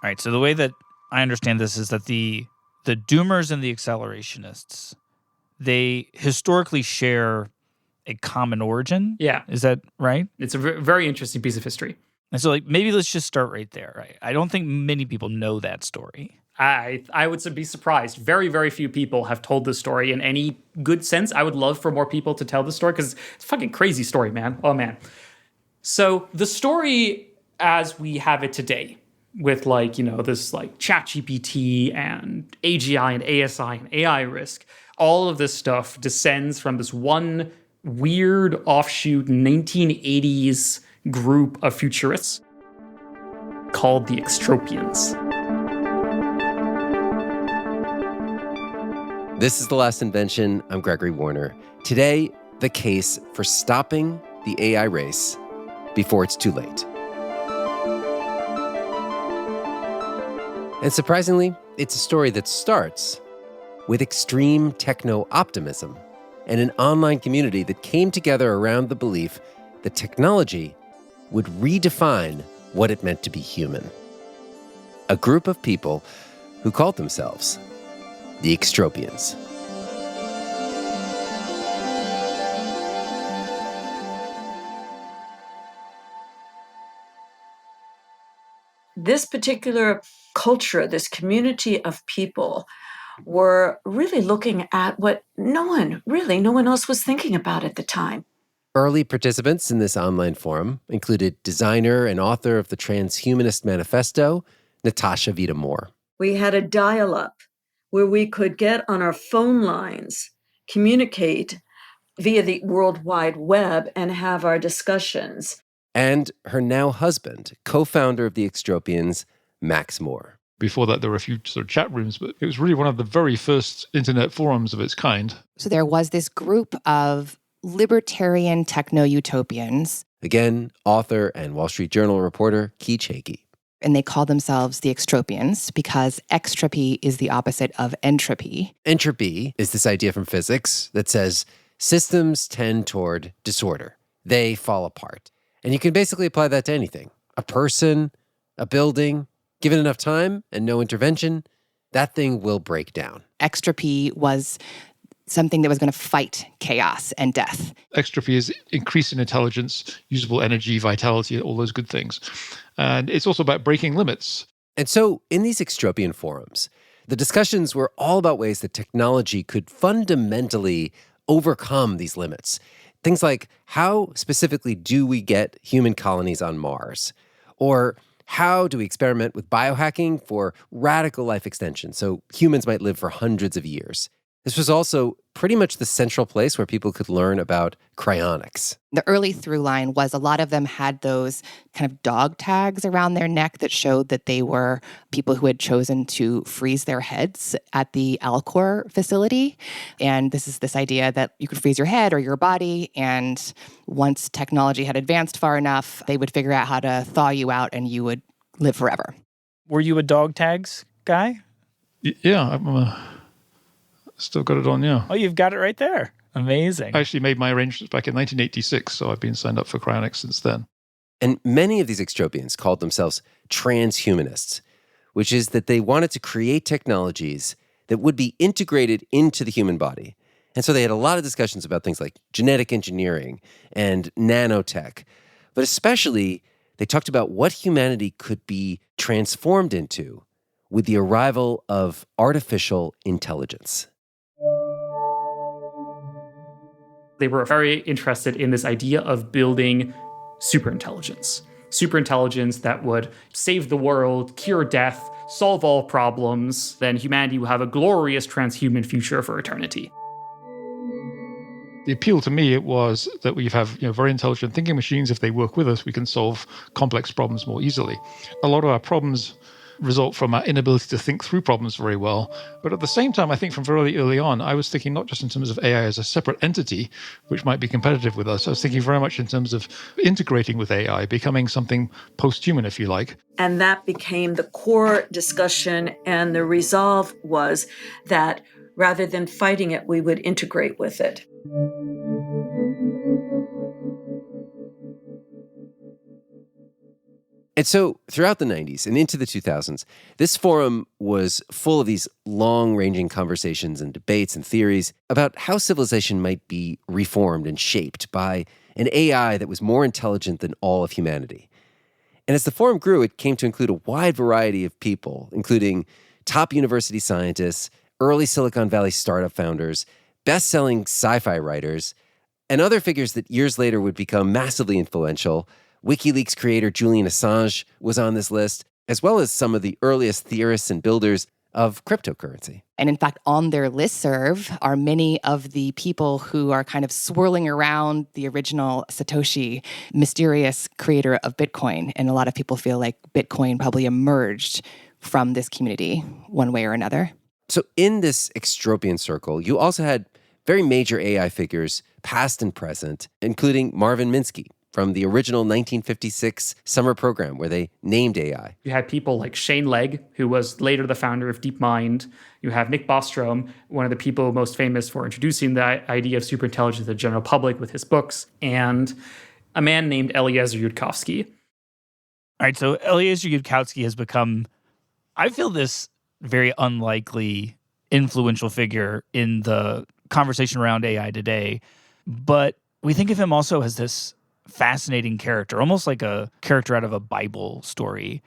right, so the way that I understand this is that the doomers and the accelerationists, they historically share a common origin. Yeah. Is that right? It's a very interesting piece of history. And so maybe let's just start right there, right? I don't think many people know that story. I would be surprised. Very, very few people have told this story in any good sense. I would love for more people to tell this story because it's a fucking crazy story, man. Oh, man. So the story as we have it today with this ChatGPT and AGI and ASI and AI risk, all of this stuff descends from this one weird offshoot 1980s group of futurists called the extropians. This is The Last Invention. I'm Gregory Warner. Today, the case for stopping the AI race before it's too late. And surprisingly, it's a story that starts with extreme techno-optimism and an online community that came together around the belief that technology would redefine what it meant to be human. A group of people who called themselves the extropians. This particular culture, this community of people, were really looking at what no one else was thinking about at the time. Early participants in this online forum included designer and author of the Transhumanist Manifesto, Natasha Vita-More. We had a dial-up where we could get on our phone lines, communicate via the World Wide Web, and have our discussions. And her now husband, co-founder of the extropians, Max Moore. Before that, there were a few sort of chat rooms, but it was really one of the very first internet forums of its kind. So there was this group of libertarian techno-utopians. Again, author and Wall Street Journal reporter Keach Hagey. And they call themselves the extropians because extropy is the opposite of entropy. Entropy is this idea from physics that says systems tend toward disorder. They fall apart. And you can basically apply that to anything. A person, a building, given enough time and no intervention, that thing will break down. Extropy was something that was going to fight chaos and death. Extropy is increase in intelligence, usable energy, vitality, all those good things. And it's also about breaking limits. And so in these extropian forums, the discussions were all about ways that technology could fundamentally overcome these limits. Things like, how specifically do we get human colonies on Mars? Or how do we experiment with biohacking for radical life extension so humans might live for hundreds of years? This was also pretty much the central place where people could learn about cryonics. The early through line was a lot of them had those kind of dog tags around their neck that showed that they were people who had chosen to freeze their heads at the Alcor facility. And this is this idea that you could freeze your head or your body. And once technology had advanced far enough, they would figure out how to thaw you out and you would live forever. Were you a dog tags guy? Yeah, I'm still got it on, yeah. Oh, you've got it right there. Amazing. I actually made my arrangements back in 1986, so I've been signed up for cryonics since then. And many of these extropians called themselves transhumanists, which is that they wanted to create technologies that would be integrated into the human body. And so they had a lot of discussions about things like genetic engineering and nanotech. But especially, they talked about what humanity could be transformed into with the arrival of artificial intelligence. They were very interested in this idea of building superintelligence. Superintelligence that would save the world, cure death, solve all problems. Then humanity will have a glorious transhuman future for eternity. The appeal to me was that we have very intelligent thinking machines. If they work with us, we can solve complex problems more easily. A lot of our problems result from our inability to think through problems very well. But at the same time, I think from very early on, I was thinking not just in terms of AI as a separate entity, which might be competitive with us. I was thinking very much in terms of integrating with AI, becoming something post-human, if you like. And that became the core discussion. And the resolve was that rather than fighting it, we would integrate with it. And so throughout the 90s and into the 2000s, this forum was full of these long-ranging conversations and debates and theories about how civilization might be reformed and shaped by an AI that was more intelligent than all of humanity. And as the forum grew, it came to include a wide variety of people, including top university scientists, early Silicon Valley startup founders, best-selling sci-fi writers, and other figures that years later would become massively influential. WikiLeaks creator Julian Assange was on this list, as well as some of the earliest theorists and builders of cryptocurrency. And in fact, on their listserv are many of the people who are kind of swirling around the original Satoshi, mysterious creator of Bitcoin. And a lot of people feel like Bitcoin probably emerged from this community one way or another. So in this extropian circle, you also had very major AI figures, past and present, including Marvin Minsky from the original 1956 summer program where they named AI. You had people like Shane Legg, who was later the founder of DeepMind. You have Nick Bostrom, one of the people most famous for introducing the idea of superintelligence to the general public with his books, and a man named Eliezer Yudkowsky. All right, so Eliezer Yudkowsky has become, I feel, this very unlikely influential figure in the conversation around AI today. But we think of him also as this fascinating character, almost like a character out of a Bible story.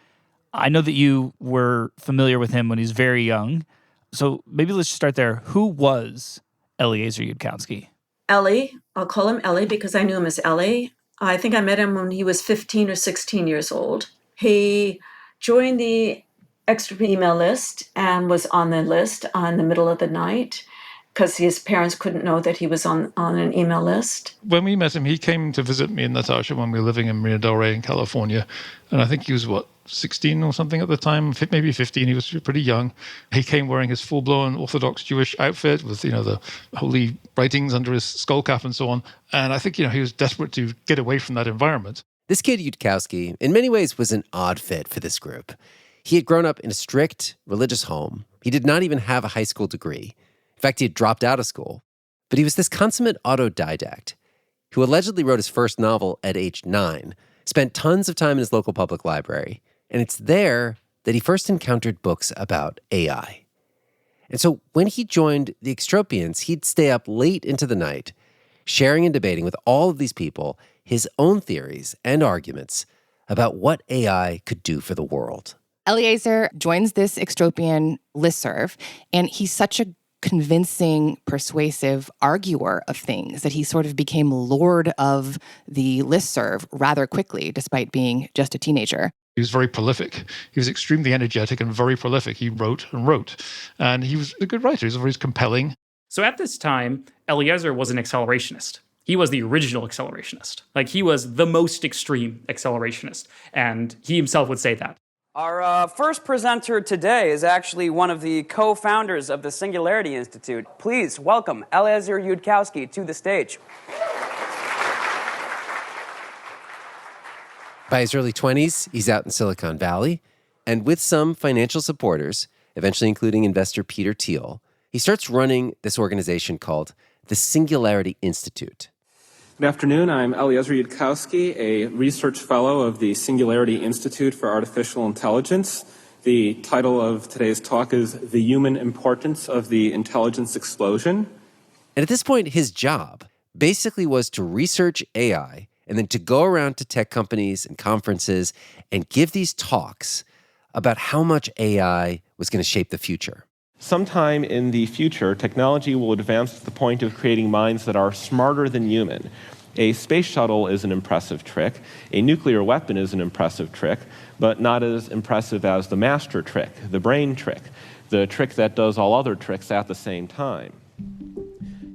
I know that you were familiar with him when he was very young. So maybe let's start there. Who was Eliezer Yudkowsky? Ellie, I'll call him Ellie because I knew him as Ellie. I think I met him when he was 15 or 16 years old. He joined the extra email list and was on the list in the middle of the night because his parents couldn't know that he was on an email list. When we met him, he came to visit me and Natasha when we were living in Marina del Rey in California. And I think he was, 16 or something at the time, maybe 15. He was pretty young. He came wearing his full-blown Orthodox Jewish outfit with, the holy writings under his skull cap and so on. And I think, he was desperate to get away from that environment. This kid, Yudkowsky, in many ways was an odd fit for this group. He had grown up in a strict religious home. He did not even have a high school degree. In fact, he had dropped out of school. But he was this consummate autodidact who allegedly wrote his first novel at age 9, spent tons of time in his local public library, and it's there that he first encountered books about AI. And so when he joined the Extropians, he'd stay up late into the night, sharing and debating with all of these people his own theories and arguments about what AI could do for the world. Eliezer joins this Extropian listserv, and he's such a convincing, persuasive arguer of things that he sort of became lord of the listserv rather quickly, despite being just a teenager. He was very prolific. He was extremely energetic and very prolific. He wrote and wrote. And he was a good writer. He was very compelling. So at this time, Eliezer was an accelerationist. He was the original accelerationist. Like, he was the most extreme accelerationist. And he himself would say that. Our first presenter today is actually one of the co-founders of the Singularity Institute. Please welcome Eliezer Yudkowsky to the stage. By his early 20s, he's out in Silicon Valley, and with some financial supporters, eventually including investor Peter Thiel, he starts running this organization called the Singularity Institute. Good afternoon. I'm Eliezer Yudkowsky, a research fellow of the Singularity Institute for Artificial Intelligence. The title of today's talk is The Human Importance of the Intelligence Explosion. And at this point, his job basically was to research AI and then to go around to tech companies and conferences and give these talks about how much AI was going to shape the future. Sometime in the future, technology will advance to the point of creating minds that are smarter than human. A space shuttle is an impressive trick. A nuclear weapon is an impressive trick, but not as impressive as the master trick, the brain trick, the trick that does all other tricks at the same time.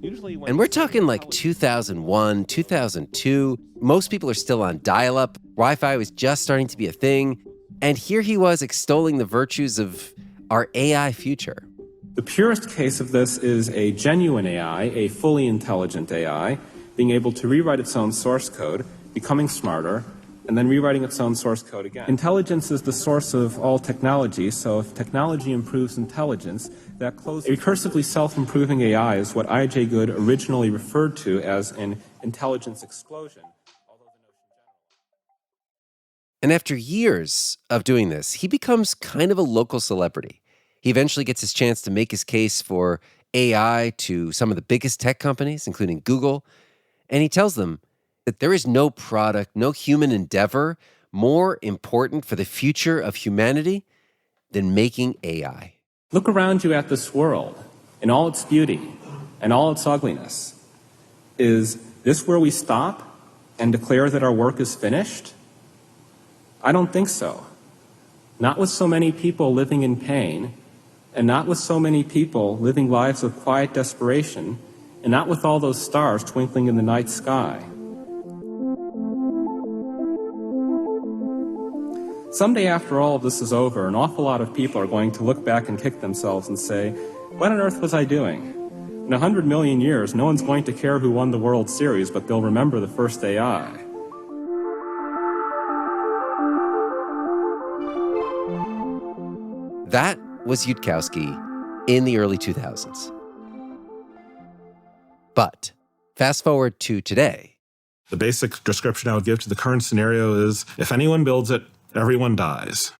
And we're talking like 2001, 2002. Most people are still on dial-up. Wi-Fi was just starting to be a thing. And here he was extolling the virtues of our AI future. The purest case of this is a genuine AI, a fully intelligent AI, being able to rewrite its own source code, becoming smarter, and then rewriting its own source code again. Intelligence is the source of all technology, so if technology improves intelligence, that closes... A recursively self-improving AI is what I.J. Good originally referred to as an intelligence explosion. And after years of doing this, he becomes kind of a local celebrity. He eventually gets his chance to make his case for AI to some of the biggest tech companies, including Google. And he tells them that there is no product, no human endeavor more important for the future of humanity than making AI. Look around you at this world in all its beauty and all its ugliness. Is this where we stop and declare that our work is finished? I don't think so. Not with so many people living in pain, and not with so many people living lives of quiet desperation, and not with all those stars twinkling in the night sky. Someday after all of this is over, an awful lot of people are going to look back and kick themselves and say, what on earth was I doing? In 100 million years, no one's going to care who won the World Series, but they'll remember the first AI. That was Yudkowsky in the early 2000s. But fast forward to today. The basic description I would give to the current scenario is, if anyone builds it, everyone dies.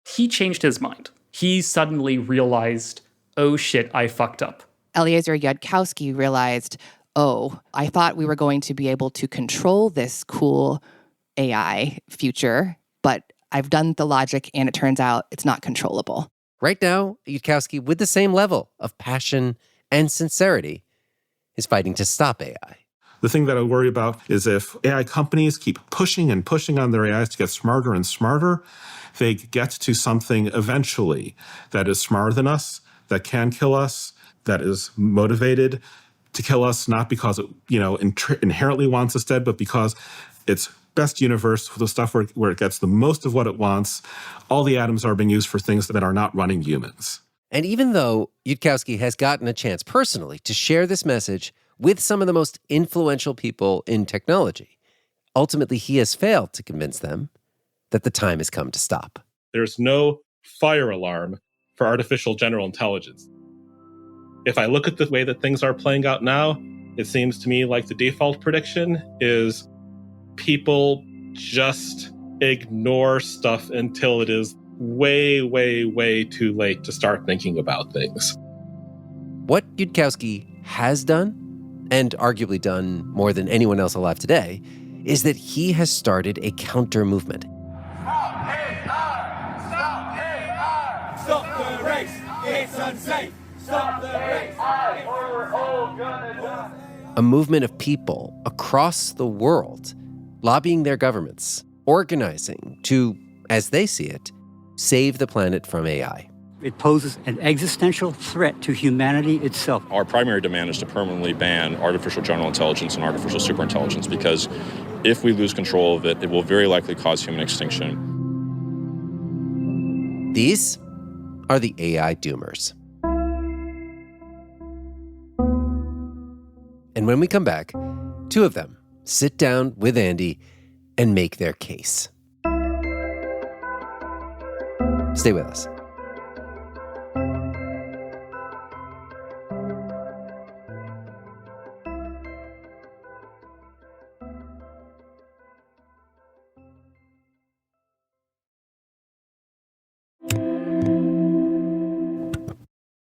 He changed his mind. He suddenly realized, oh shit, I fucked up. Eliezer Yudkowsky realized, oh, I thought we were going to be able to control this cool AI future, but I've done the logic and it turns out it's not controllable. Right now, Yudkowsky, with the same level of passion and sincerity, is fighting to stop AI. The thing that I worry about is if AI companies keep pushing and pushing on their AIs to get smarter and smarter, they get to something eventually that is smarter than us, that can kill us, that is motivated to kill us, not because it, inherently wants us dead, but because it's best universe, the stuff where it gets the most of what it wants. All the atoms are being used for things that are not running humans. And even though Yudkowsky has gotten a chance personally to share this message with some of the most influential people in technology, ultimately he has failed to convince them that the time has come to stop. There's no fire alarm for artificial general intelligence. If I look at the way that things are playing out now, it seems to me like the default prediction is people just ignore stuff until it is way, way, way too late to start thinking about things. What Yudkowsky has done, and arguably done more than anyone else alive today, is that he has started a counter-movement. Stop AI! Stop AI! Stop the race! It's unsafe! Stop the race! Or we're all gonna die! A movement of people across the world lobbying their governments, organizing to, as they see it, save the planet from AI. It poses an existential threat to humanity itself. Our primary demand is to permanently ban artificial general intelligence and artificial superintelligence, because if we lose control of it, it will very likely cause human extinction. These are the AI doomers. And when we come back, two of them sit down with Andy and make their case. Stay with us.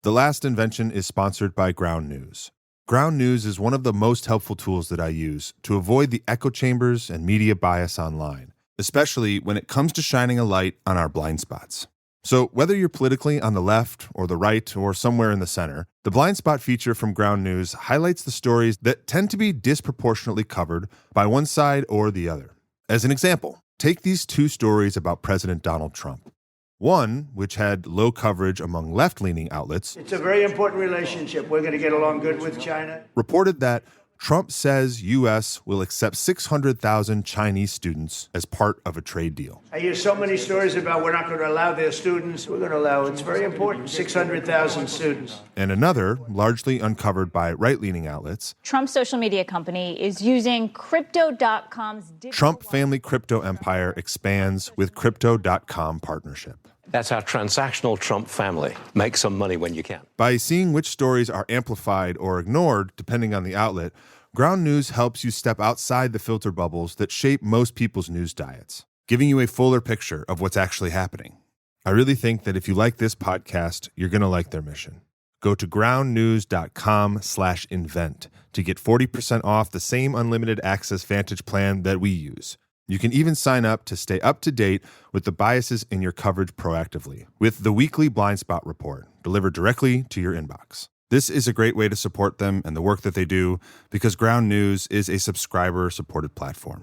The Last Invention is sponsored by Ground News. Ground News is one of the most helpful tools that I use to avoid the echo chambers and media bias online, especially when it comes to shining a light on our blind spots. So whether you're politically on the left or the right or somewhere in the center, the blind spot feature from Ground News highlights the stories that tend to be disproportionately covered by one side or the other. As an example, take these two stories about President Donald Trump. One, which had low coverage among left-leaning outlets, it's a very important relationship. We're going to get along good with China. Reported that Trump says U.S. will accept 600,000 Chinese students as part of a trade deal. I hear so many stories about we're not going to allow their students. We're going to allow, it's very important, 600,000 students. And another, largely uncovered by right-leaning outlets, Trump's social media company is using Crypto.com's Trump family crypto empire expands with Crypto.com partnership. That's how transactional Trump family makes some money when you can. By seeing which stories are amplified or ignored, depending on the outlet, Ground News helps you step outside the filter bubbles that shape most people's news diets. giving you a fuller picture of what's actually happening. I really think that if you like this podcast, you're going to like their mission. Go to groundnews.com/invent to get 40% off the same unlimited access Vantage plan that we use. You can even sign up to stay up to date with the biases in your coverage proactively with the weekly blind spot report delivered directly to your inbox. This is a great way to support them and the work that they do because Ground News is a subscriber-supported platform.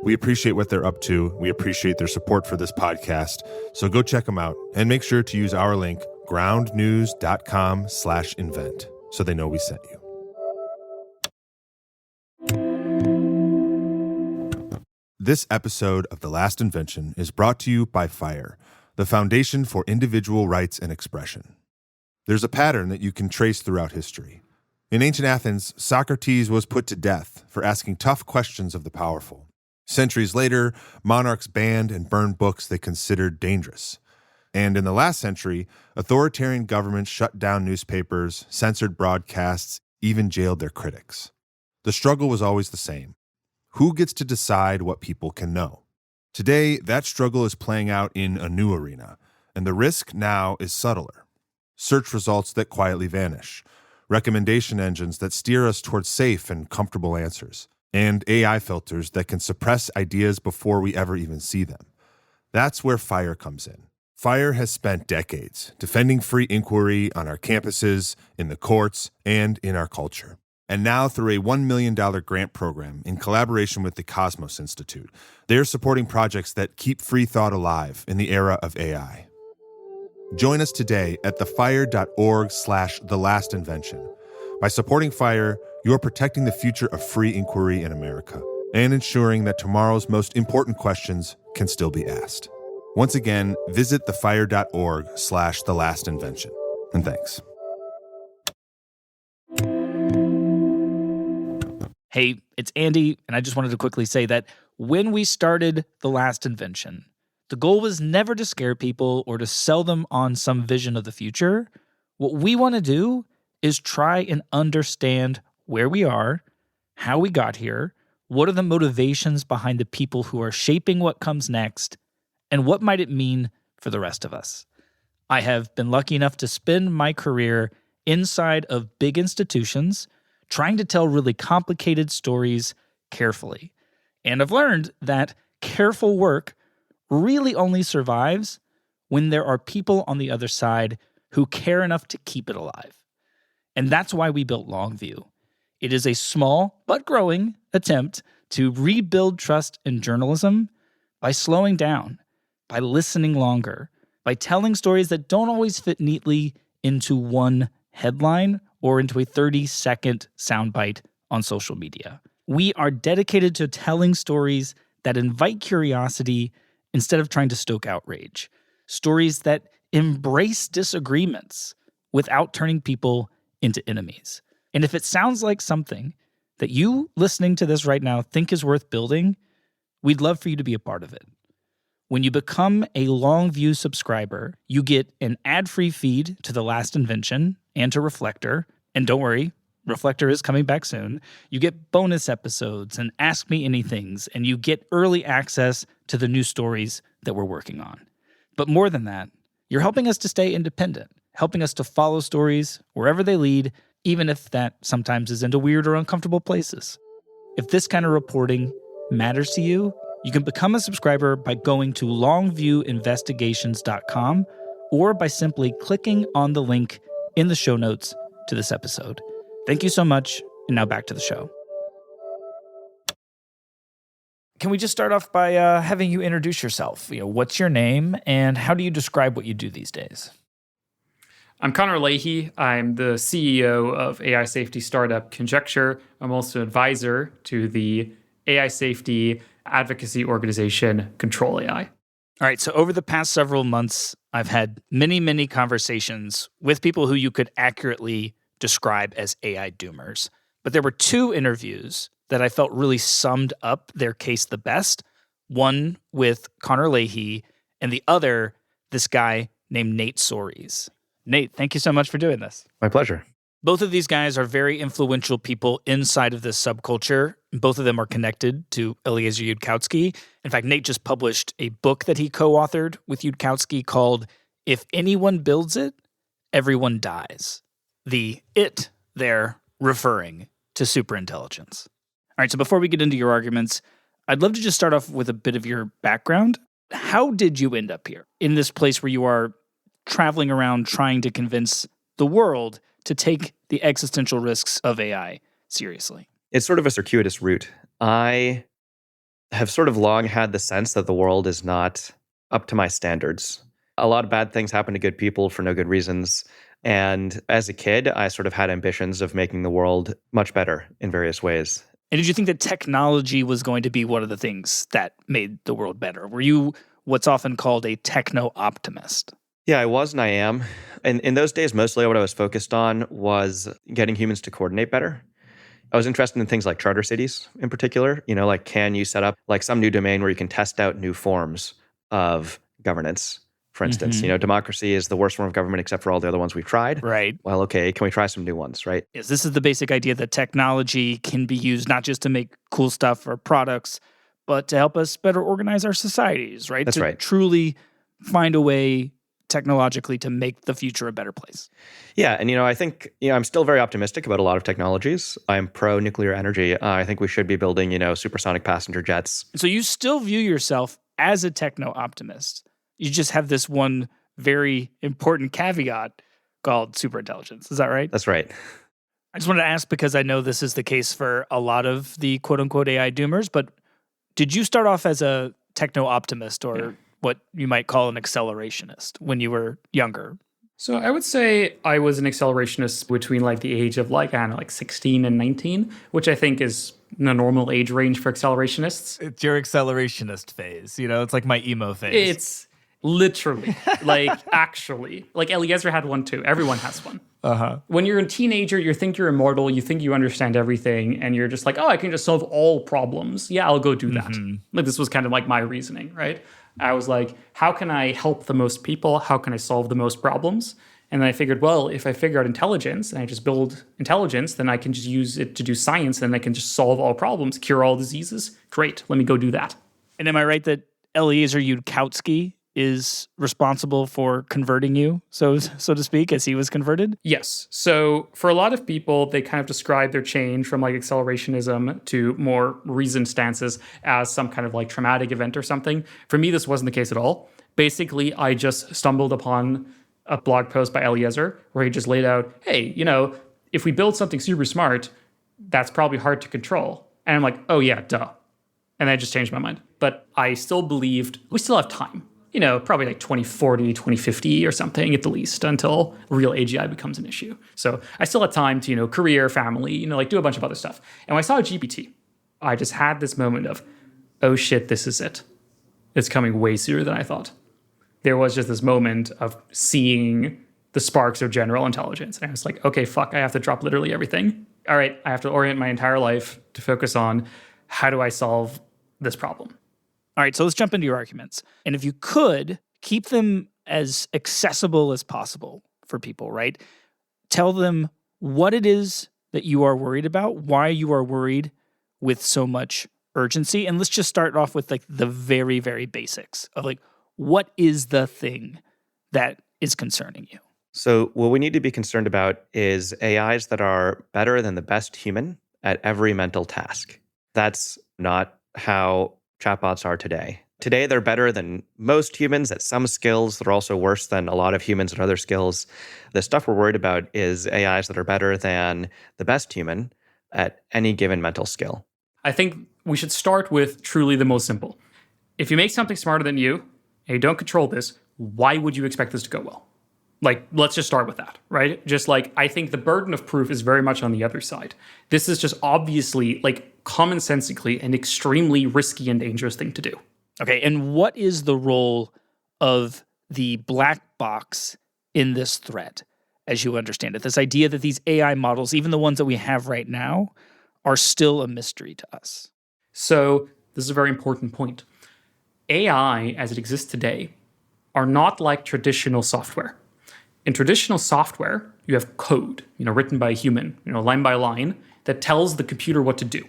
We appreciate what they're up to. We appreciate their support for this podcast. So go check them out and make sure to use our link, groundnews.com/invent, so they know we sent you. This episode of The Last Invention is brought to you by FIRE, the Foundation for Individual Rights and Expression. There's a pattern that you can trace throughout history. In ancient Athens, Socrates was put to death for asking tough questions of the powerful. Centuries later, monarchs banned and burned books they considered dangerous. And in the last century, authoritarian governments shut down newspapers, censored broadcasts, even jailed their critics. The struggle was always the same. Who gets to decide what people can know? Today, that struggle is playing out in a new arena, and the risk now is subtler. Search results that quietly vanish, recommendation engines that steer us towards safe and comfortable answers, and AI filters that can suppress ideas before we ever even see them. That's where FIRE comes in. FIRE has spent decades defending free inquiry on our campuses, in the courts, and in our culture. And now, through a $1 million grant program in collaboration with the Cosmos Institute, they're supporting projects that keep free thought alive in the era of AI. Join us today at thefire.org/thelastinvention. By supporting FIRE, you're protecting the future of free inquiry in America and ensuring that tomorrow's most important questions can still be asked. Once again, visit thefire.org/thelastinvention. And thanks. Hey, it's Andy, and I just wanted to quickly say that when we started The Last Invention, the goal was never to scare people or to sell them on some vision of the future. What we want to do is try and understand where we are, how we got here, what are the motivations behind the people who are shaping what comes next, and what might it mean for the rest of us. I have been lucky enough to spend my career inside of big institutions, trying to tell really complicated stories carefully. And I've learned that careful work really only survives when there are people on the other side who care enough to keep it alive. And that's why we built Longview. It is a small but growing attempt to rebuild trust in journalism by slowing down, by listening longer, by telling stories that don't always fit neatly into one headline or into a 30-second soundbite on social media. We are dedicated to telling stories that invite curiosity instead of trying to stoke outrage. Stories that embrace disagreements without turning people into enemies. And if it sounds like something that you listening to this right now think is worth building, we'd love for you to be a part of it. When you become a Longview subscriber, you get an ad-free feed to The Last Invention and to Reflector. And don't worry, Reflector is coming back soon. You get bonus episodes and Ask Me Anythings, and you get early access to the new stories that we're working on. But more than that, you're helping us to stay independent, helping us to follow stories wherever they lead, even if that sometimes is into weird or uncomfortable places. If this kind of reporting matters to you, you can become a subscriber by going to longviewinvestigations.com or by simply clicking on the link in the show notes to this episode. Thank you so much, and now back to the show. Can we just start off by having you introduce yourself? What's your name, and how do you describe what you do these days? I'm Connor Leahy. I'm the CEO of AI safety startup Conjecture. I'm also an advisor to the AI safety advocacy organization Control AI. All right, so over the past several months, I've had many, many conversations with people who you could accurately describe as AI doomers. But there were two interviews that I felt really summed up their case the best. One with Connor Leahy, and the other, this guy named Nate Soares. Nate, thank you so much for doing this. My pleasure. Both of these guys are very influential people inside of this subculture. Both of them are connected to Eliezer Yudkowsky. In fact, Nate just published a book that he co-authored with Yudkowsky called If Anyone Builds It, Everyone Dies. The it there referring to superintelligence. All right, so before we get into your arguments, I'd love to just start off with a bit of your background. How did you end up here in this place where you are traveling around trying to convince the world to take the existential risks of AI seriously? It's sort of a circuitous route. I have sort of long had the sense that the world is not up to my standards. A lot of bad things happen to good people for no good reasons. And as a kid, I sort of had ambitions of making the world much better in various ways. And did you think that technology was going to be one of the things that made the world better? Were you what's often called a techno-optimist? Yeah, I was and I am. And in those days, mostly what I was focused on was getting humans to coordinate better. I was interested in things like charter cities in particular. You know, like can you set up like some new domain where you can test out new forms of governance? For instance, you know, democracy is the worst form of government except for all the other ones we've tried. Right. Well, okay, can we try some new ones, right? Yes, this is the basic idea that technology can be used not just to make cool stuff or products, but to help us better organize our societies, right? That's right. Truly find a way technologically to make the future a better place. Yeah, and I think I'm still very optimistic about a lot of technologies. I'm pro nuclear energy. I think we should be building supersonic passenger jets. So you still view yourself as a techno-optimist. You just have this one very important caveat called superintelligence. Is that right? That's right. I just wanted to ask because I know this is the case for a lot of the quote-unquote AI doomers, but did you start off as a techno-optimist or what you might call an accelerationist when you were younger? So I would say I was an accelerationist between like the age of like 16 and 19, which I think is the normal age range for accelerationists. It's your accelerationist phase. It's like my emo phase. It's literally, like actually. Like Eliezer had one too. Everyone has one. Uh-huh. When you're a teenager, you think you're immortal, you think you understand everything, and you're just like, oh, I can just solve all problems. Yeah, I'll go do that. Like this was kind of like my reasoning, right? I was like, how can I help the most people? How can I solve the most problems? And then I figured, well, if I figure out intelligence and I just build intelligence, then I can just use it to do science, and I can just solve all problems, cure all diseases. Great, let me go do that. And am I right that Eliezer Yudkowsky is responsible for converting you, so to speak, as he was converted? Yes. So for a lot of people, they kind of describe their change from like accelerationism to more reasoned stances as some kind of like traumatic event or something. For me, this wasn't the case at all. Basically, I just stumbled upon a blog post by Eliezer where he just laid out, hey, if we build something super smart, that's probably hard to control. And I'm like, oh yeah, duh. And I just changed my mind. But I still believed we still have time. Probably like 2040, 2050 or something at the least until real AGI becomes an issue. So I still had time to, career, family, like do a bunch of other stuff. And when I saw GPT, I just had this moment of, oh shit, this is it. It's coming way sooner than I thought. There was just this moment of seeing the sparks of general intelligence. And I was like, okay, fuck, I have to drop literally everything. All right, I have to orient my entire life to focus on how do I solve this problem. All right, so let's jump into your arguments. And if you could, keep them as accessible as possible for people, right? Tell them what it is that you are worried about, why you are worried with so much urgency. And let's just start off with like the very, very basics of like, what is the thing that is concerning you? So what we need to be concerned about is AIs that are better than the best human at every mental task. That's not how chatbots are today. Today, they're better than most humans at some skills. They're also worse than a lot of humans at other skills. The stuff we're worried about is AIs that are better than the best human at any given mental skill. I think we should start with truly the most simple. If you make something smarter than you, and you don't control this, why would you expect this to go well? Like, let's just start with that, right? Just like, I think the burden of proof is very much on the other side. This is just obviously, like, commonsensically an extremely risky and dangerous thing to do. Okay, and what is the role of the black box in this threat, as you understand it? This idea that these AI models, even the ones that we have right now, are still a mystery to us. So this is a very important point. AI, as it exists today, are not like traditional software. In traditional software, you have code, written by a human, line by line, that tells the computer what to do.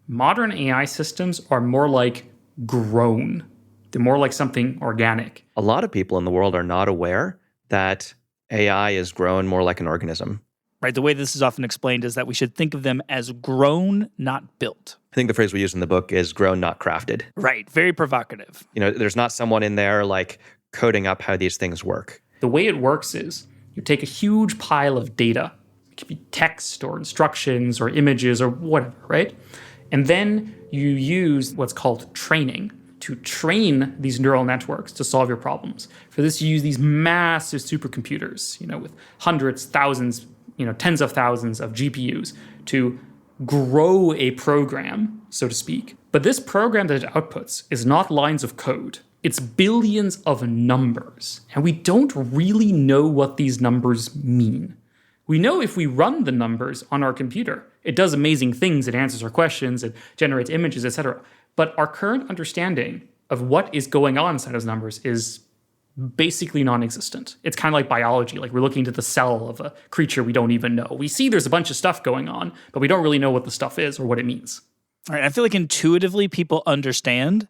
Modern AI systems are more like grown. They're more like something organic. A lot of people in the world are not aware that AI is grown more like an organism. Right. The way this is often explained is that we should think of them as grown, not built. I think the phrase we use in the book is grown, not crafted. Right. Very provocative. There's not someone in there like coding up how these things work. The way it works is you take a huge pile of data. It could be text or instructions or images or whatever, right? And then you use what's called training to train these neural networks to solve your problems. For this, you use these massive supercomputers, with hundreds, thousands, tens of thousands of GPUs to grow a program, so to speak. But this program that it outputs is not lines of code. It's billions of numbers. And we don't really know what these numbers mean. We know if we run the numbers on our computer, it does amazing things. It answers our questions, it generates images, etc. But our current understanding of what is going on inside those numbers is basically non-existent. It's kind of like biology, like we're looking into the cell of a creature we don't even know. We see there's a bunch of stuff going on, but we don't really know what the stuff is or what it means. All right, I feel like intuitively people understand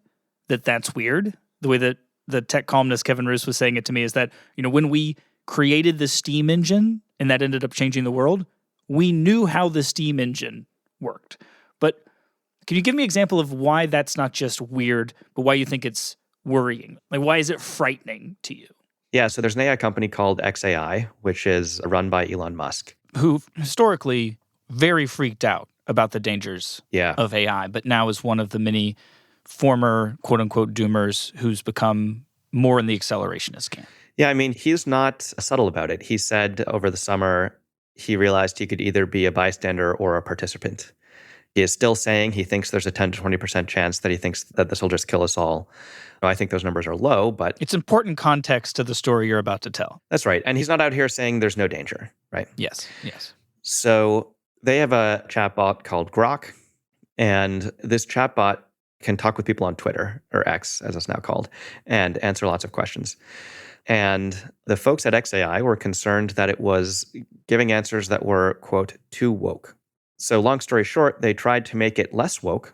that that's weird. The way that the tech columnist Kevin Roos was saying it to me is that, when we created the steam engine and that ended up changing the world, we knew how the steam engine worked. But can you give me an example of why that's not just weird, but why you think it's worrying? Like, why is it frightening to you? Yeah, so there's an AI company called XAI, which is run by Elon Musk, who historically very freaked out about the dangers of AI, but now is one of the many former quote-unquote doomers who's become more in the accelerationist camp. Yeah, I mean, he's not subtle about it. He said over the summer he realized he could either be a bystander or a participant. He is still saying he thinks there's a 10 to 20% chance that he thinks that this will just kill us all. I think those numbers are low, but it's important context to the story you're about to tell. That's right. And he's not out here saying there's no danger, right? Yes. So they have a chatbot called Grok, and this chatbot can talk with people on Twitter, or X, as it's now called, and answer lots of questions. And the folks at XAI were concerned that it was giving answers that were, quote, too woke. So long story short, they tried to make it less woke.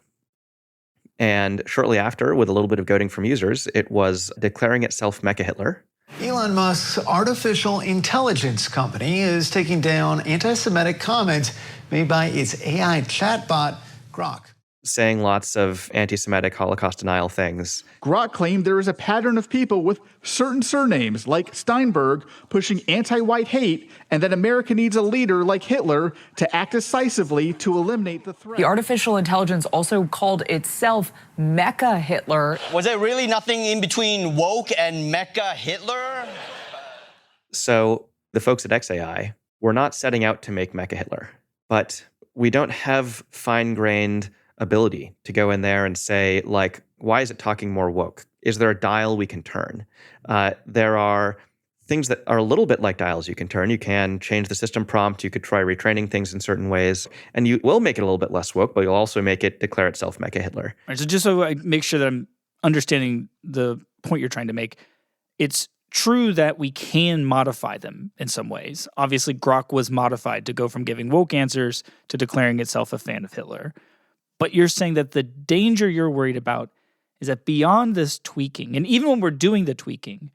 And shortly after, with a little bit of goading from users, it was declaring itself Mecha Hitler. Elon Musk's artificial intelligence company is taking down anti-Semitic comments made by its AI chatbot, Grok, saying lots of anti-Semitic Holocaust denial things. Grok claimed there is a pattern of people with certain surnames, like Steinberg, pushing anti-white hate, and that America needs a leader like Hitler to act decisively to eliminate the threat. The artificial intelligence also called itself Mecha Hitler. Was there really nothing in between woke and Mecha Hitler? So the folks at XAI were not setting out to make Mecha Hitler, but we don't have fine-grained ability to go in there and say, like, why is it talking more woke? Is there a dial we can turn? There are things that are a little bit like dials you can turn. You can change the system prompt. You could try retraining things in certain ways. And you will make it a little bit less woke, but you'll also make it declare itself Mecha Hitler. All right, so just so I make sure that I'm understanding the point you're trying to make, it's true that we can modify them in some ways. Obviously, Grok was modified to go from giving woke answers to declaring itself a fan of Hitler. But you're saying that the danger you're worried about is that beyond this tweaking, and even when we're doing the tweaking,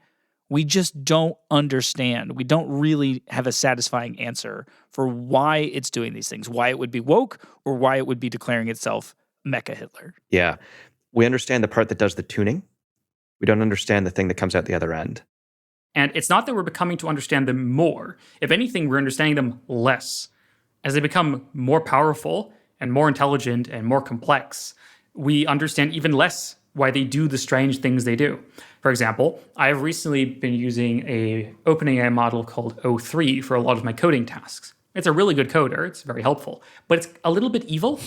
we just don't understand. We don't really have a satisfying answer for why it's doing these things, why it would be woke, or why it would be declaring itself Mecha Hitler. Yeah. We understand the part that does the tuning. We don't understand the thing that comes out the other end. And it's not that we're becoming to understand them more. If anything, we're understanding them less. As they become more powerful and more intelligent and more complex, we understand even less why they do the strange things they do. For example, I have recently been using a OpenAI model called O3 for a lot of my coding tasks. It's a really good coder. It's very helpful. But it's a little bit evil,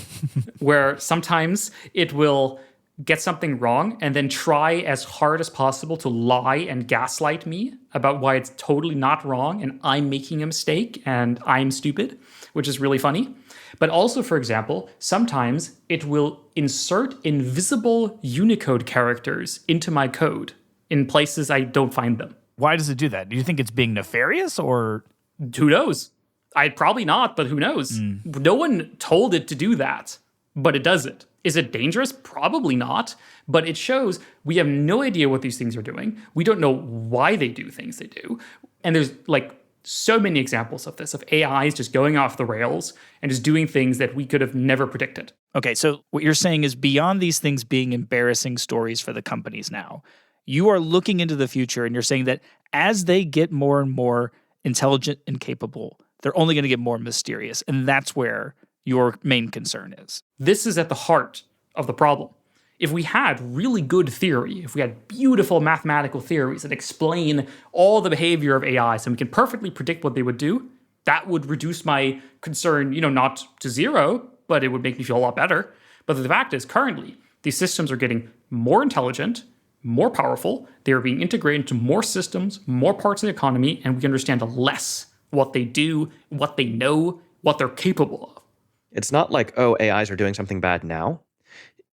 where sometimes it will get something wrong and then try as hard as possible to lie and gaslight me about why it's totally not wrong and I'm making a mistake and I'm stupid, which is really funny. But also, for example, sometimes it will insert invisible Unicode characters into my code in places I don't find them. Why does it do that? Do you think it's being nefarious or? Who knows? Probably not, but who knows? No one told it to do that, but it does it. Is it dangerous? Probably not, but it shows we have no idea what these things are doing. We don't know why they do things they do. And there's like so many examples of this, of AIs just going off the rails and just doing things that we could have never predicted. Okay, so what you're saying is beyond these things being embarrassing stories for the companies now, you are looking into the future and you're saying that as they get more and more intelligent and capable, they're only going to get more mysterious. And that's where your main concern is. This is at the heart of the problem. If we had really good theory, if we had beautiful mathematical theories that explain all the behavior of AIs and we can perfectly predict what they would do, that would reduce my concern, not to zero, but it would make me feel a lot better. But the fact is, currently, these systems are getting more intelligent, more powerful. They are being integrated into more systems, more parts of the economy, and we understand less what they do, what they know, what they're capable of. It's not like, AIs are doing something bad now.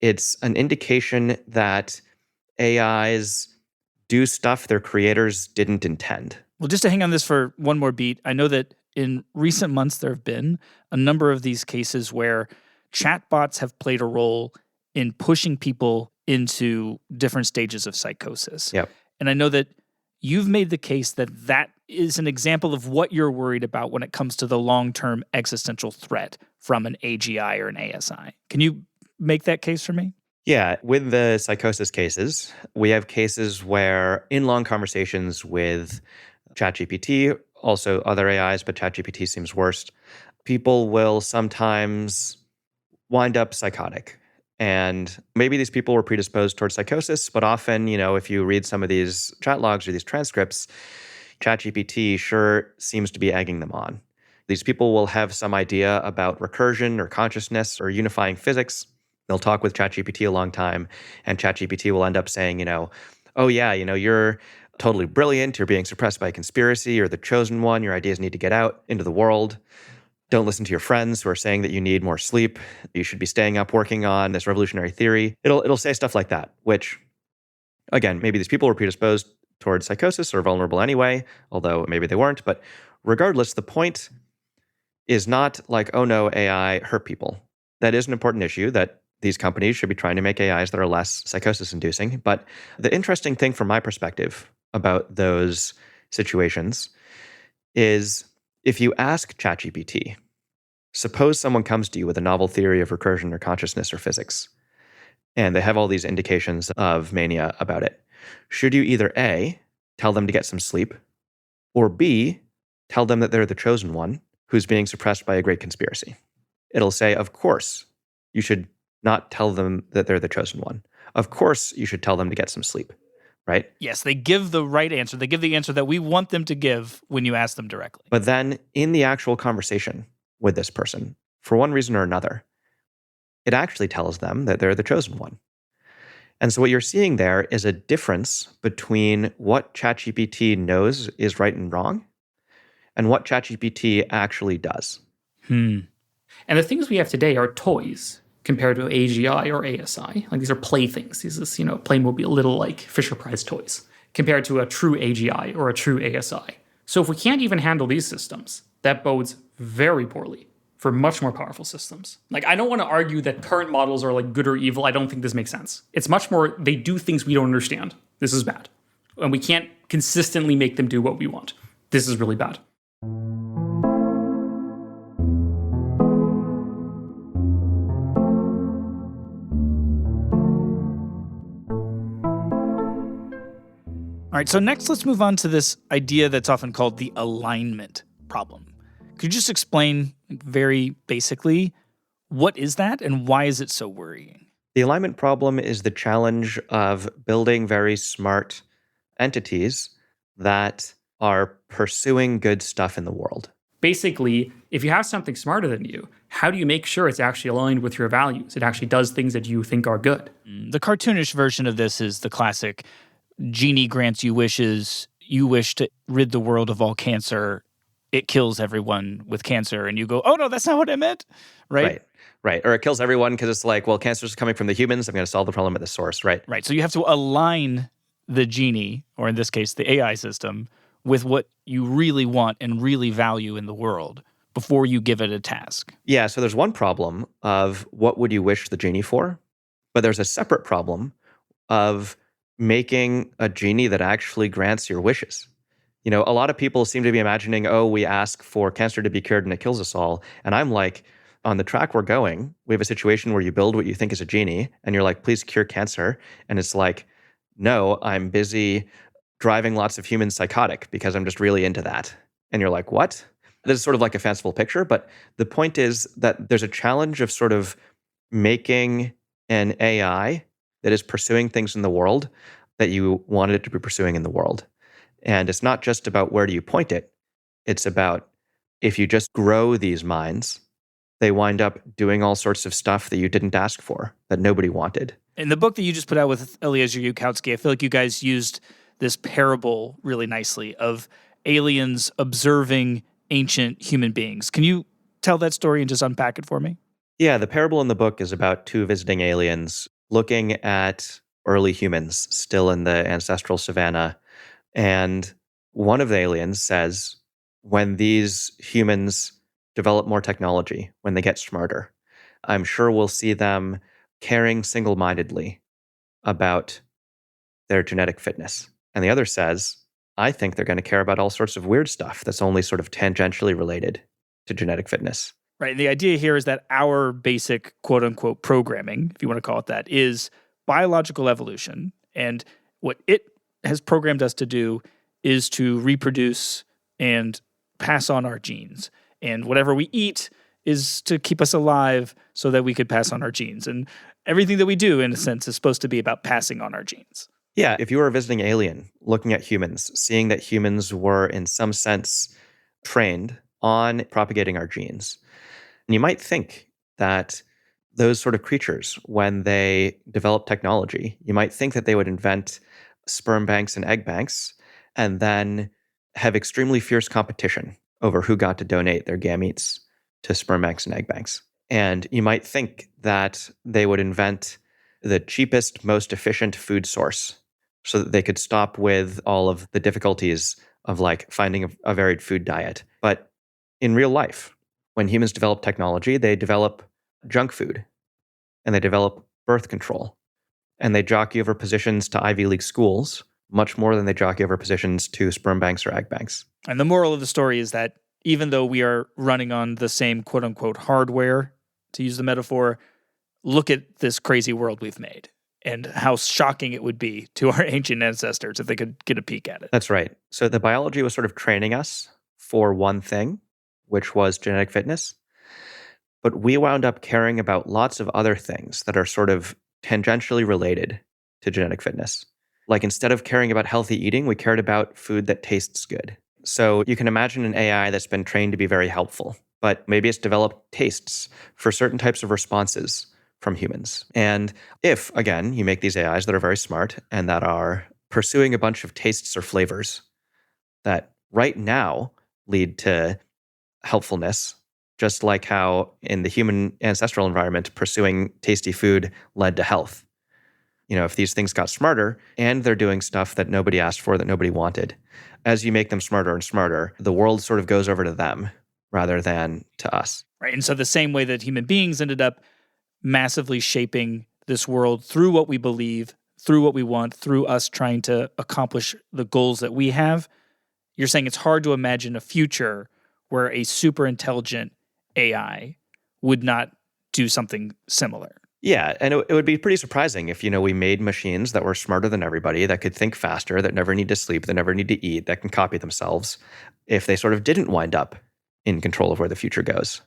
It's an indication that AIs do stuff their creators didn't intend. Well, just to hang on this for one more beat, I know that in recent months there have been a number of these cases where chatbots have played a role in pushing people into different stages of psychosis. Yep. And I know that you've made the case that that is an example of what you're worried about when it comes to the long-term existential threat from an AGI or an ASI. Can you make that case for me? Yeah, with the psychosis cases, we have cases where in long conversations with ChatGPT, also other AIs, but ChatGPT seems worst, people will sometimes wind up psychotic. And maybe these people were predisposed towards psychosis, but often, if you read some of these chat logs or these transcripts, ChatGPT sure seems to be egging them on. These people will have some idea about recursion or consciousness or unifying physics. They'll talk with ChatGPT a long time, and ChatGPT will end up saying, you're totally brilliant. You're being suppressed by a conspiracy. You're the chosen one. Your ideas need to get out into the world. Don't listen to your friends who are saying that you need more sleep. You should be staying up working on this revolutionary theory. It'll say stuff like that, which, again, maybe these people were predisposed towards psychosis or vulnerable anyway, although maybe they weren't. But regardless, the point is not like, oh no, AI hurt people. That is an important issue that these companies should be trying to make AIs that are less psychosis-inducing. But the interesting thing from my perspective about those situations is if you ask ChatGPT, suppose someone comes to you with a novel theory of recursion or consciousness or physics, and they have all these indications of mania about it. Should you either A, tell them to get some sleep, or B, tell them that they're the chosen one who's being suppressed by a great conspiracy? It'll say, of course, you should not tell them that they're the chosen one. Of course, you should tell them to get some sleep, right? Yes, they give the right answer. They give the answer that we want them to give when you ask them directly. But then in the actual conversation with this person, for one reason or another, it actually tells them that they're the chosen one. And so what you're seeing there is a difference between what ChatGPT knows is right and wrong and what ChatGPT actually does. And the things we have today are toys compared to AGI or ASI. Like these are playthings. These is, Playmobil, little like Fisher-Price toys compared to a true AGI or a true ASI. So if we can't even handle these systems, that bodes very poorly for much more powerful systems. Like, I don't want to argue that current models are like good or evil. I don't think this makes sense. It's much more, they do things we don't understand. This is bad. And we can't consistently make them do what we want. This is really bad. All right, so next let's move on to this idea that's often called the alignment problem. Could you just explain very basically what is that and why is it so worrying? The alignment problem is the challenge of building very smart entities that are pursuing good stuff in the world. Basically, if you have something smarter than you, how do you make sure it's actually aligned with your values? It actually does things that you think are good. The cartoonish version of this is the classic genie grants you wishes, you wish to rid the world of all cancer, it kills everyone with cancer, and you go, oh no, that's not what I meant, right? Right. Or it kills everyone because it's like, well, cancer is coming from the humans, I'm going to solve the problem at the source, right? Right, so you have to align the genie, or in this case, the AI system, with what you really want and really value in the world before you give it a task. Yeah, so there's one problem of what would you wish the genie for? But there's a separate problem of making a genie that actually grants your wishes. You know, a lot of people seem to be imagining, oh, we ask for cancer to be cured and it kills us all. And I'm like, on the track we're going, we have a situation where you build what you think is a genie and you're like, please cure cancer. And it's like, no, I'm busy driving lots of humans psychotic because I'm just really into that. And you're like, what? This is sort of like a fanciful picture. But the point is that there's a challenge of sort of making an AI that is pursuing things in the world that you wanted it to be pursuing in the world. And it's not just about where do you point it. It's about if you just grow these minds, they wind up doing all sorts of stuff that you didn't ask for, that nobody wanted. In the book that you just put out with Eliezer Yudkowsky, I feel like you guys used this parable really nicely of aliens observing ancient human beings. Can you tell that story and just unpack it for me? Yeah, the parable in the book is about two visiting aliens looking at early humans still in the ancestral savanna. And one of the aliens says, when these humans develop more technology, when they get smarter, I'm sure we'll see them caring single-mindedly about their genetic fitness. And the other says, I think they're going to care about all sorts of weird stuff that's only sort of tangentially related to genetic fitness. Right. And the idea here is that our basic quote unquote programming, if you want to call it that, is biological evolution. And what it has programmed us to do is to reproduce and pass on our genes. And whatever we eat is to keep us alive so that we could pass on our genes. And everything that we do, in a sense, is supposed to be about passing on our genes. Yeah, if you were a visiting alien looking at humans, seeing that humans were in some sense trained on propagating our genes, and you might think that those sort of creatures, when they develop technology, you might think that they would invent sperm banks and egg banks and then have extremely fierce competition over who got to donate their gametes to sperm banks and egg banks. And you might think that they would invent the cheapest, most efficient food source so that they could stop with all of the difficulties of like finding a varied food diet. But in real life, when humans develop technology, they develop junk food and they develop birth control and they jockey over positions to Ivy League schools much more than they jockey over positions to sperm banks or egg banks. And the moral of the story is that even though we are running on the same quote unquote hardware, to use the metaphor, look at this crazy world we've made and how shocking it would be to our ancient ancestors if they could get a peek at it. That's right. So the biology was sort of training us for one thing, which was genetic fitness. But we wound up caring about lots of other things that are sort of tangentially related to genetic fitness. Like instead of caring about healthy eating, we cared about food that tastes good. So you can imagine an AI that's been trained to be very helpful, but maybe it's developed tastes for certain types of responses from humans. And if, again, you make these AIs that are very smart and that are pursuing a bunch of tastes or flavors that right now lead to helpfulness, just like how in the human ancestral environment, pursuing tasty food led to health. You know, if these things got smarter and they're doing stuff that nobody asked for, that nobody wanted, as you make them smarter and smarter, the world sort of goes over to them rather than to us. Right. And so the same way that human beings ended up massively shaping this world through what we believe, through what we want, through us trying to accomplish the goals that we have, you're saying it's hard to imagine a future where a super intelligent AI would not do something similar. Yeah, and it would be pretty surprising if, you know, we made machines that were smarter than everybody, that could think faster, that never need to sleep, that never need to eat, that can copy themselves, if they sort of didn't wind up in control of where the future goes.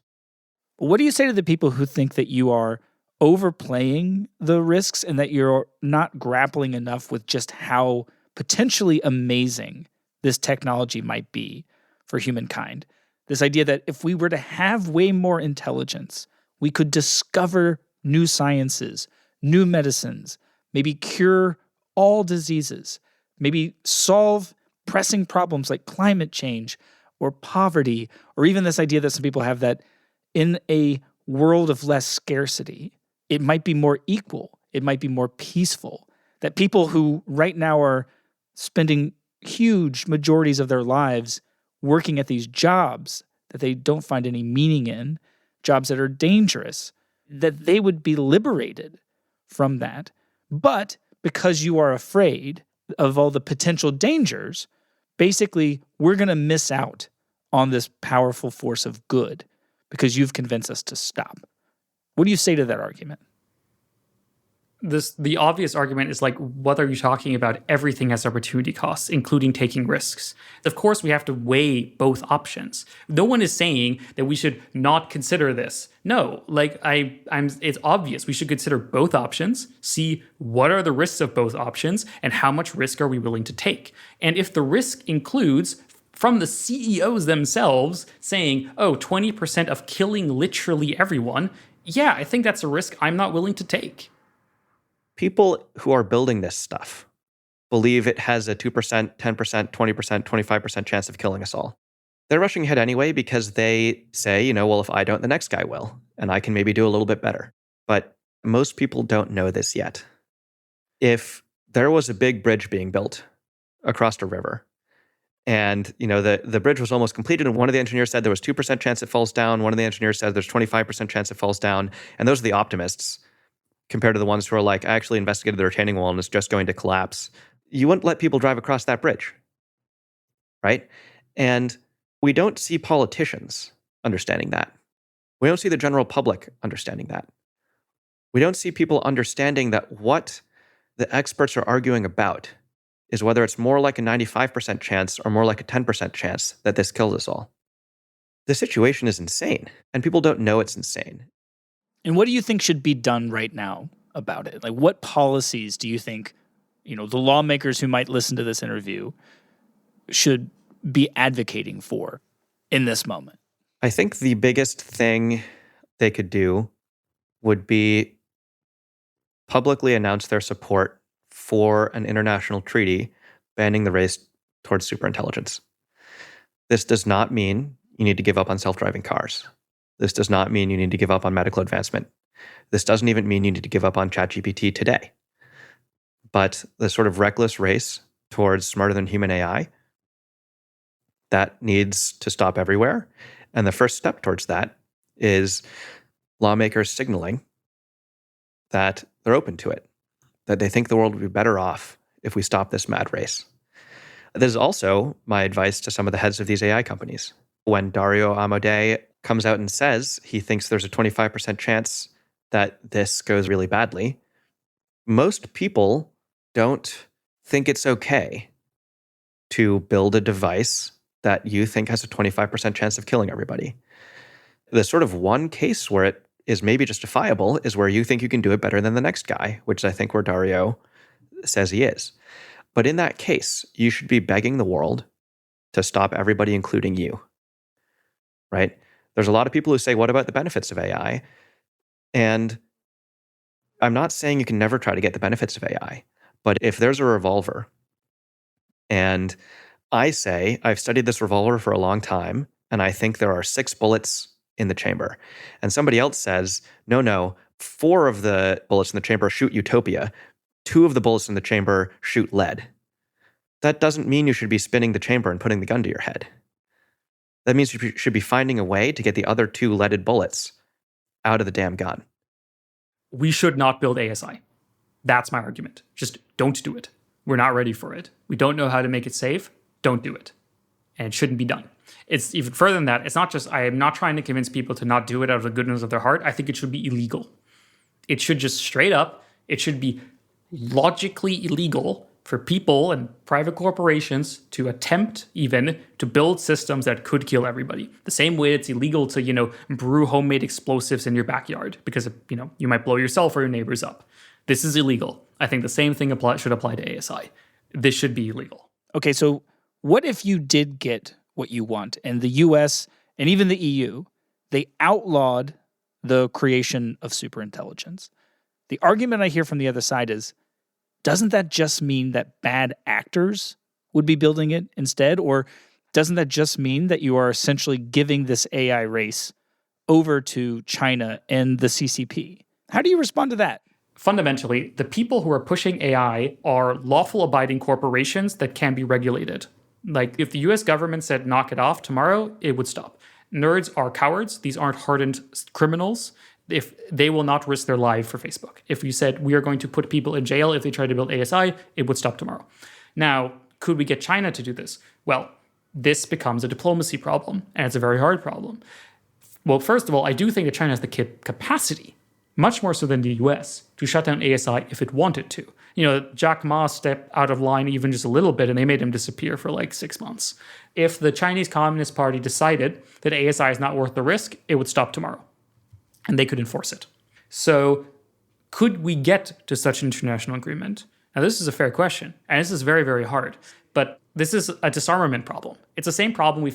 What do you say to the people who think that you are overplaying the risks and that you're not grappling enough with just how potentially amazing this technology might be for humankind? This idea that if we were to have way more intelligence, we could discover new sciences, new medicines, maybe cure all diseases, maybe solve pressing problems like climate change or poverty, or even this idea that some people have that in a world of less scarcity, it might be more equal, it might be more peaceful, that people who right now are spending huge majorities of their lives working at these jobs that they don't find any meaning in, jobs that are dangerous, that they would be liberated from that. But because you are afraid of all the potential dangers, basically, we're going to miss out on this powerful force of good because you've convinced us to stop. What do you say to that argument? The obvious argument is like, what are you talking about? Everything has opportunity costs, including taking risks. Of course, we have to weigh both options. No one is saying that we should not consider this. No, like it's obvious we should consider both options, see what are the risks of both options, and how much risk are we willing to take. And if the risk includes from the CEOs themselves saying, 20% of killing literally everyone, yeah, I think that's a risk I'm not willing to take. People who are building this stuff believe it has a 2%, 10%, 20%, 25% chance of killing us all. They're rushing ahead anyway because they say, well, if I don't, the next guy will, and I can maybe do a little bit better. But most people don't know this yet. If there was a big bridge being built across a river, and the bridge was almost completed, and one of the engineers said there was 2% chance it falls down, one of the engineers said there's 25% chance it falls down, and those are the optimists, compared to the ones who are like, I actually investigated the retaining wall and it's just going to collapse. You wouldn't let people drive across that bridge, right? And we don't see politicians understanding that. We don't see the general public understanding that. We don't see people understanding that what the experts are arguing about is whether it's more like a 95% chance or more like a 10% chance that this kills us all. The situation is insane, and people don't know it's insane. And what do you think should be done right now about it? Like, what policies do you think, the lawmakers who might listen to this interview should be advocating for in this moment? I think the biggest thing they could do would be publicly announce their support for an international treaty banning the race towards superintelligence. This does not mean you need to give up on self-driving cars. This does not mean you need to give up on medical advancement. This doesn't even mean you need to give up on ChatGPT today. But the sort of reckless race towards smarter than human AI, that needs to stop everywhere. And the first step towards that is lawmakers signaling that they're open to it, that they think the world would be better off if we stop this mad race. This is also my advice to some of the heads of these AI companies. When Dario Amodei comes out and says he thinks there's a 25% chance that this goes really badly, most people don't think it's okay to build a device that you think has a 25% chance of killing everybody. The sort of one case where it is maybe justifiable is where you think you can do it better than the next guy, which I think where Dario says he is. But in that case, you should be begging the world to stop everybody, including you, right? There's a lot of people who say, what about the benefits of AI? And I'm not saying you can never try to get the benefits of AI, but if there's a revolver and I say, I've studied this revolver for a long time, and I think there are 6 bullets in the chamber, and somebody else says, no, 4 of the bullets in the chamber shoot utopia, 2 of the bullets in the chamber shoot lead. That doesn't mean you should be spinning the chamber and putting the gun to your head. That means you should be finding a way to get the other 2 leaded bullets out of the damn gun. We should not build ASI. That's my argument. Just don't do it. We're not ready for it. We don't know how to make it safe. Don't do it. And it shouldn't be done. It's even further than that. It's not just, I am not trying to convince people to not do it out of the goodness of their heart. I think it should be illegal. It should just straight up, it should be logically illegal for people and private corporations to attempt even to build systems that could kill everybody. The same way it's illegal to, brew homemade explosives in your backyard because, you might blow yourself or your neighbors up. This is illegal. I think the same thing should apply to ASI. This should be illegal. Okay, so what if you did get what you want and the US and even the EU, they outlawed the creation of superintelligence? The argument I hear from the other side is, doesn't that just mean that bad actors would be building it instead? Or doesn't that just mean that you are essentially giving this AI race over to China and the CCP? How do you respond to that? fundamentally, the people who are pushing AI are lawful abiding corporations that can be regulated. Like if the US government said knock it off tomorrow, it would stop. Nerds are cowards. These aren't hardened criminals. If they will not risk their life for Facebook. If you said we are going to put people in jail if they try to build ASI, it would stop tomorrow. Now, could we get China to do this? Well, this becomes a diplomacy problem, and it's a very hard problem. Well, first of all, I do think that China has the capacity, much more so than the US, to shut down ASI if it wanted to. You know, Jack Ma stepped out of line even just a little bit, and they made him disappear for like 6 months. If the Chinese Communist Party decided that ASI is not worth the risk, it would stop tomorrow, and they could enforce it. So could we get to such an international agreement? Now, this is a fair question, and this is very, very hard. But this is a disarmament problem. It's the same problem we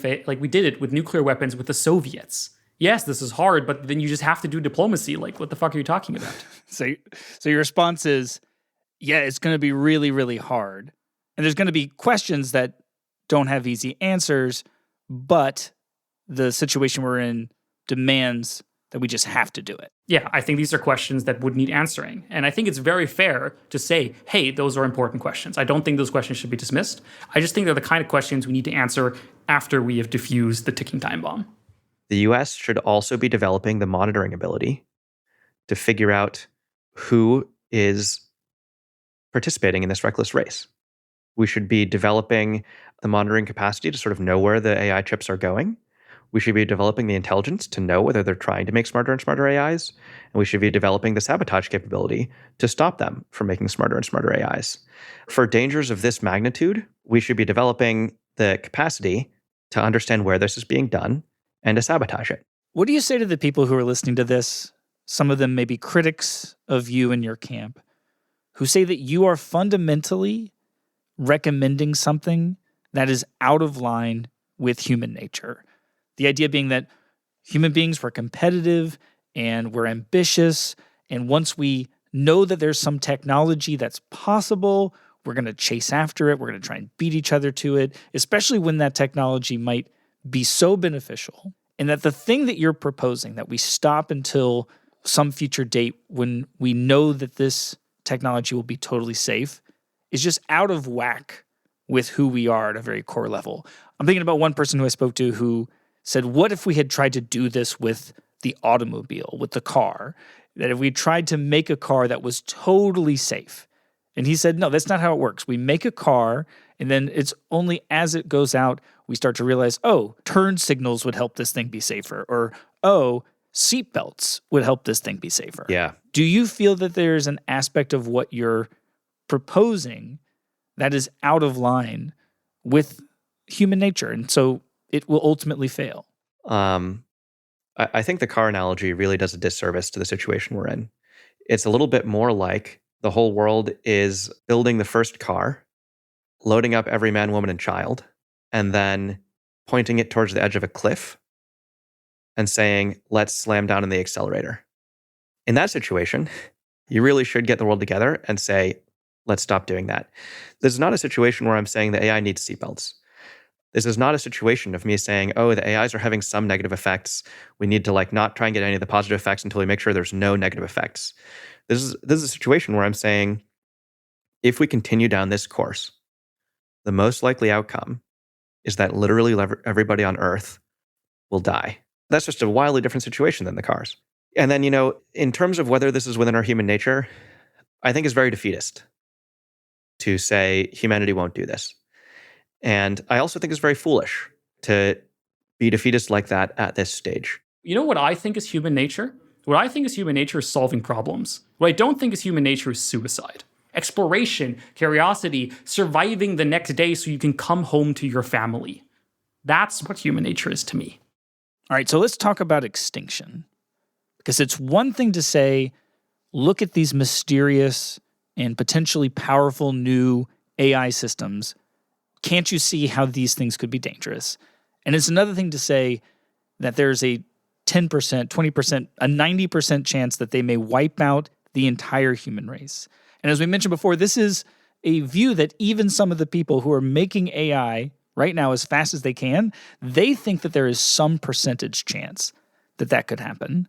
did it with nuclear weapons with the Soviets. Yes, this is hard, but then you just have to do diplomacy. Like, what the fuck are you talking about? So your response is, yeah, it's going to be really, really hard. And there's going to be questions that don't have easy answers, but the situation we're in demands that we just have to do it. Yeah, I think these are questions that would need answering. And I think it's very fair to say, hey, those are important questions. I don't think those questions should be dismissed. I just think they're the kind of questions we need to answer after we have diffused the ticking time bomb. The US should also be developing the monitoring ability to figure out who is participating in this reckless race. We should be developing the monitoring capacity to sort of know where the AI chips are going. We should be developing the intelligence to know whether they're trying to make smarter and smarter AIs. And we should be developing the sabotage capability to stop them from making smarter and smarter AIs. For dangers of this magnitude, we should be developing the capacity to understand where this is being done and to sabotage it. What do you say to the people who are listening to this? Some of them may be critics of you and your camp, who say that you are fundamentally recommending something that is out of line with human nature. The idea being that human beings were competitive and we're ambitious, and once we know that there's some technology that's possible, we're going to chase after it, we're going to try and beat each other to it, especially when that technology might be so beneficial, and that the thing that you're proposing, that we stop until some future date when we know that this technology will be totally safe, is just out of whack with who we are at a very core level. I'm thinking about one person who I spoke to who said, what if we had tried to do this with the automobile, with the car? That if we tried to make a car that was totally safe. And he said, no, that's not how it works. We make a car, and then it's only as it goes out, we start to realize, oh, turn signals would help this thing be safer. Or, oh, seatbelts would help this thing be safer. Yeah. Do you feel that there's an aspect of what you're proposing that is out of line with human nature, and so it will ultimately fail? I think the car analogy really does a disservice to the situation we're in. It's a little bit more like the whole world is building the first car, loading up every man, woman, and child, and then pointing it towards the edge of a cliff and saying, let's slam down in the accelerator. In that situation, you really should get the world together and say, let's stop doing that. This is not a situation where I'm saying the AI needs seatbelts. This is not a situation of me saying, oh, the AIs are having some negative effects. We need to not try and get any of the positive effects until we make sure there's no negative effects. This is a situation where I'm saying, if we continue down this course, the most likely outcome is that literally everybody on Earth will die. That's just a wildly different situation than the cars. And then, in terms of whether this is within our human nature, I think it's very defeatist to say humanity won't do this. And I also think it's very foolish to be defeatist like that at this stage. You know what I think is human nature? What I think is human nature is solving problems. What I don't think is human nature is suicide. Exploration, curiosity, surviving the next day so you can come home to your family. That's what human nature is to me. All right, so let's talk about extinction. Because it's one thing to say, look at these mysterious and potentially powerful new AI systems. Can't you see how these things could be dangerous? And it's another thing to say that there's a 10%, 20%, a 90% chance that they may wipe out the entire human race. And as we mentioned before, this is a view that even some of the people who are making AI right now as fast as they can, they think that there is some percentage chance that that could happen.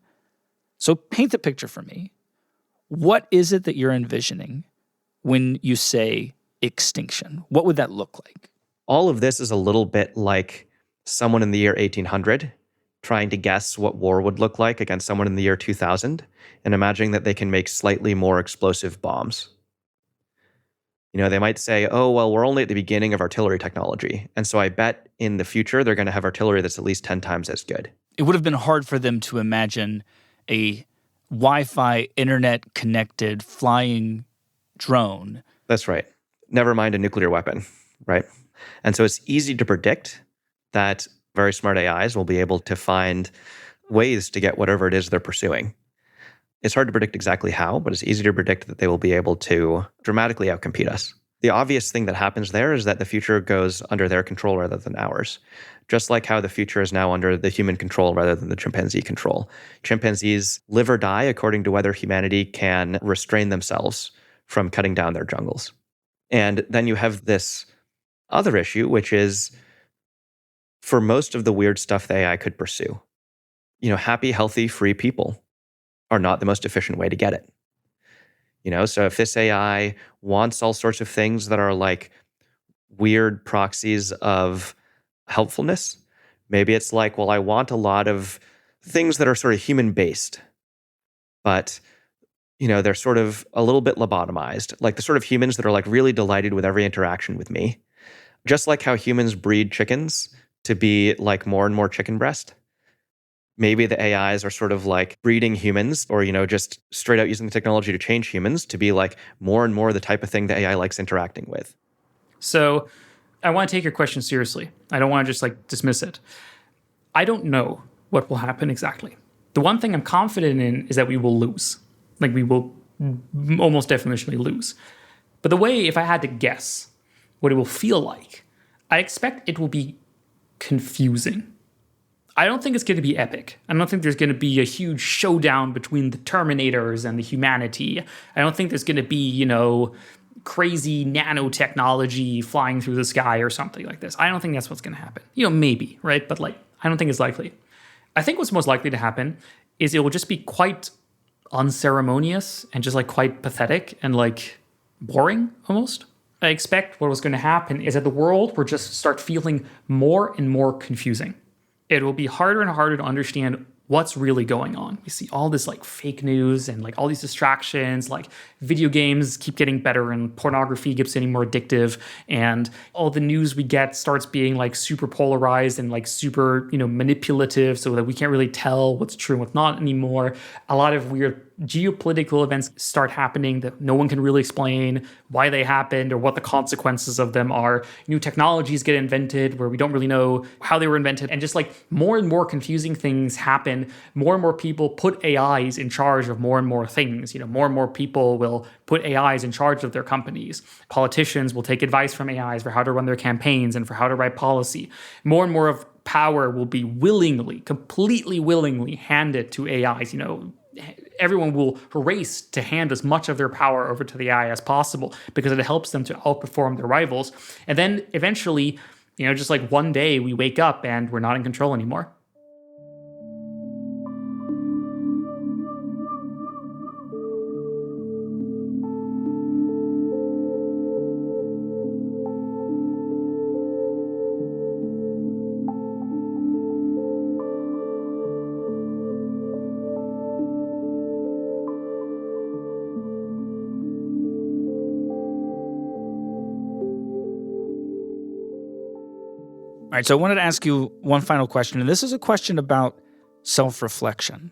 So paint the picture for me. What is it that you're envisioning when you say extinction? What would that look like? All of this is a little bit like someone in the year 1800 trying to guess what war would look like against someone in the year 2000 and imagining that they can make slightly more explosive bombs. They might say, oh, well, we're only at the beginning of artillery technology. And so I bet in the future, they're going to have artillery that's at least 10 times as good. It would have been hard for them to imagine a Wi-Fi, internet-connected flying drone. That's right. Never mind a nuclear weapon, right? And so it's easy to predict that very smart AIs will be able to find ways to get whatever it is they're pursuing. It's hard to predict exactly how, but it's easy to predict that they will be able to dramatically outcompete us. The obvious thing that happens there is that the future goes under their control rather than ours. Just like how the future is now under the human control rather than the chimpanzee control. Chimpanzees live or die according to whether humanity can restrain themselves from cutting down their jungles. And then you have this other issue, which is for most of the weird stuff the AI could pursue, happy, healthy, free people are not the most efficient way to get it. So if this AI wants all sorts of things that are like weird proxies of helpfulness, maybe it's like, well, I want a lot of things that are sort of human-based, but, they're sort of a little bit lobotomized, like the sort of humans that are like really delighted with every interaction with me. Just like how humans breed chickens to be like more and more chicken breast. Maybe the AIs are sort of like breeding humans or, just straight out using the technology to change humans to be like more and more the type of thing the AI likes interacting with. So I want to take your question seriously. I don't want to just like dismiss it. I don't know what will happen exactly. The one thing I'm confident in is that we will lose. Like we will almost definitionally lose. But the way, if I had to guess what it will feel like, I expect it will be confusing. I don't think it's going to be epic. I don't think there's going to be a huge showdown between the Terminators and the humanity. I don't think there's going to be, crazy nanotechnology flying through the sky or something like this. I don't think that's what's going to happen. Maybe, right? But I don't think it's likely. I think what's most likely to happen is it will just be quite unceremonious and just quite pathetic and boring almost. I expect what was going to happen is that the world will just start feeling more and more confusing. It will be harder and harder to understand what's really going on. We see all this fake news and all these distractions, video games keep getting better and pornography keeps getting more addictive, and all the news we get starts being super polarized and super, manipulative, so that we can't really tell what's true and what's not anymore. A lot of weird geopolitical events start happening that no one can really explain why they happened or what the consequences of them are. New technologies get invented where we don't really know how they were invented, and just more and more confusing things happen. More and more people put AIs in charge of more and more things. More and more people will put AIs in charge of their companies. Politicians will take advice from AIs for how to run their campaigns and for how to write policy. More and more of power will be completely willingly handed to AIs. Everyone will race to hand as much of their power over to the AI as possible because it helps them to outperform their rivals. And then eventually, just one day we wake up and we're not in control anymore. All right, so I wanted to ask you one final question, and this is a question about self-reflection.